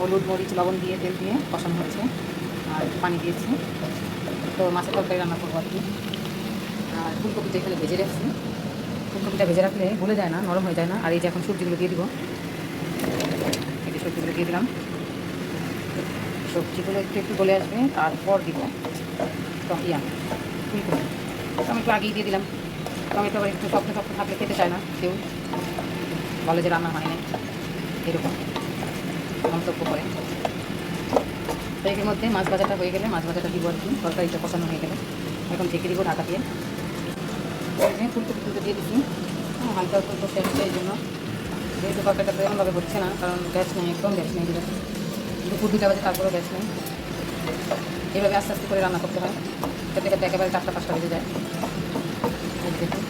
হলুদ মরিচ লবণ দিয়ে তেল দিয়ে কষানো হচ্ছে, আর পানি দিয়েছি। তো মাছের তরকারি রান্না করবো আর কি। আর ফুলকপিটা এখানে ভেজে রাখছি। ফুলকপিটা ভেজে রাখলে গলে যায় না, নরম হয়ে যায় না। আর এই যে এখন সবজিগুলো দিয়ে দিব, এই যে সবজিগুলো দিয়ে দিলাম। সবজিগুলো একটু একটু গলে আসবে, তারপর দিব ফুলকপি। টমেটো আগেই দিয়ে দিলাম। টমেটো আবার একটু শক্ত শক্ত থাকলে খেতে চায় না কেউ, বলে যে রান্না হয় নাই, এরকম মন্তব্য করে। তো এর মধ্যে মাছ ভাজাটা হয়ে গেলে মাছ ভাজাটা দিব আর কি। তরকারিটা কষানো হয়ে গেলে এখন ঢেকে দিব ঢাকা দিয়ে। ফুলকপি তুলতে দিয়ে দিচ্ছি, হালকা অল্প কষে আসছে। এই জন্য যেহেতু তরকারিটা এমনভাবে হচ্ছে না, কারণ গ্যাস নেই, একদম গ্যাস নেই। দুপুর 2টা বাজে, তারপরেও গ্যাস নেই। এভাবে আস্তে আস্তে করে রান্না করতে হয়, খেতে খেতে একেবারে 4টা 5টা বেজে যায়। দেখুন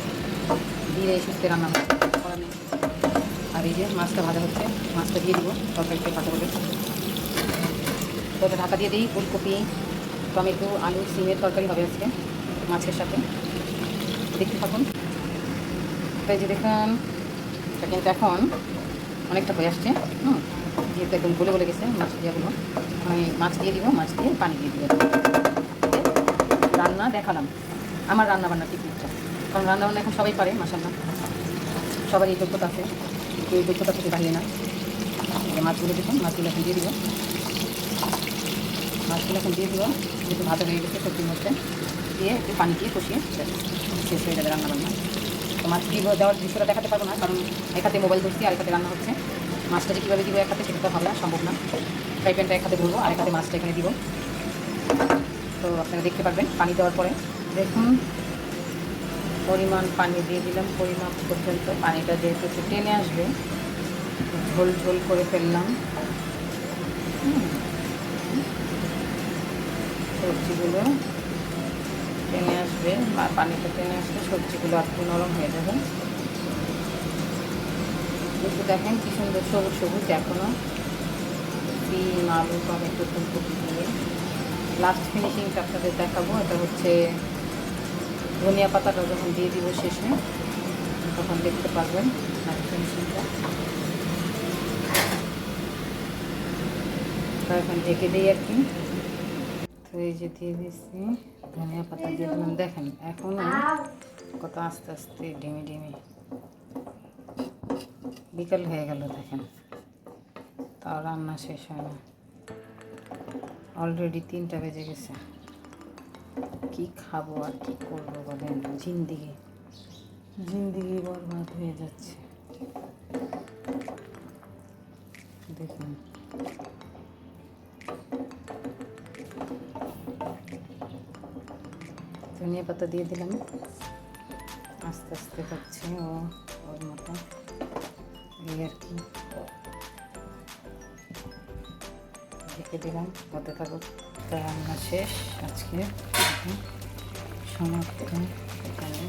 ধীরে সুস্থে রান্না হয়, করা নেই। আর এই যে মাছটা ভাজা হচ্ছে, মাছটা দিয়ে দিব তরকারিতে ভাজা বলে। তো ঢাকা দিয়ে দিই। ফুলকপি, টমেটো, আলু, সিমের তরকারি হবে আজকে মাছের সাথে। দেখতে থাকুন। তাই যে দেখুন, এটা কিন্তু এখন অনেকটা হয়ে আসছে। যেহেতু একদম গলে গলে গেছে মাছ দিয়েগুলো, আমি মাছ দিয়ে দিব, মাছ দিয়ে পানি দিয়ে দিব। রান্না দেখালাম আমার রান্নাবান্নার টেকনিকটা, কারণ রান্নাবান্না এখন সবাই পারে মাশাআল্লাহ, সবার এই যোগ্যতা আছে, কেউ এই যোগ্যতা থেকে বাইরে না। মাছগুলো দেখুন, মাছগুলো এখন দিয়ে দিব, মাছগুলো এখন দিয়ে দিব। যেহেতু ভাজা হয়ে গেছে সবজির মধ্যে দিয়ে একটু পানি দিয়ে কষিয়ে শেষ হয়ে যাবে রান্নাবান্না। তো মাছ দিয়ে দেওয়ার দৃশ্যটা দেখাতে পারবো না, কারণ এক হাতে মোবাইল ধরছি, আর এক হাতে রান্না হচ্ছে। মাছটা যে কীভাবে দিব এক হাতে, সেটা তো হবে না, সম্ভব না। ফ্রাই প্যানটা এক হাতে ধরবো, আর এক হাতে মাছটা এখানে দিব। তো আপনারা দেখতে পারবেন পানি দেওয়ার পরে। দেখুন পরিমাণ পানি দিয়ে দিলাম, পরিমাপ পর্যন্ত। পানিটা যেহেতু একটু টেনে আসবে, ঝোল ঝোল করে ফেললাম। সবজিগুলো টেনে আসবে, পানিটা টেনে আসলে সবজিগুলো একটু নরম হয়ে যাবে। একটু দেখেন কি সুন্দর সবুজ সবুজ এখনও। সিম, আলু, টমেটো, ফুলকপি দিয়ে লাস্ট ফিনিশিংটা আপনাদের দেখাবো। এটা হচ্ছে ধনিয়া পাতাটা যখন দিয়ে দিব শেষে, তখন দেখতে পারবেন লাস্ট ফিনিশিংটা। এখন ঢেকে দিই আর কি। তো এই যে দিয়ে দিচ্ছি, ধনিয়া পাতা দিয়ে দিলাম। দেখেন এখনও কত আস্তে আস্তে ডিমি ডিমি। বিকেল হয়ে গেল দেখেন, তাও রান্না শেষ হয় না। অলরেডি 3টা বেজে গেছে। কি খাবো আর কি করবো বলেন, জিন্দিগি বরবাদ হয়ে যাচ্ছে। দেখুন ধনিয়া পাতা দিয়ে দিলাম, আস্তে আস্তে হচ্ছে ওর মতো, এই আর কি। ঢেকে দিলাম, হতে থাকুক। রান্না শেষ আজকে, সমাপ্ত। এখানে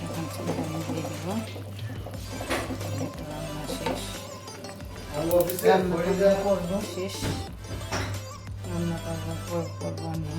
এখন চিকেন দিয়ে দিব। রান্না শেষ, রান্না করবো শেষ, রান্না করবো আমি।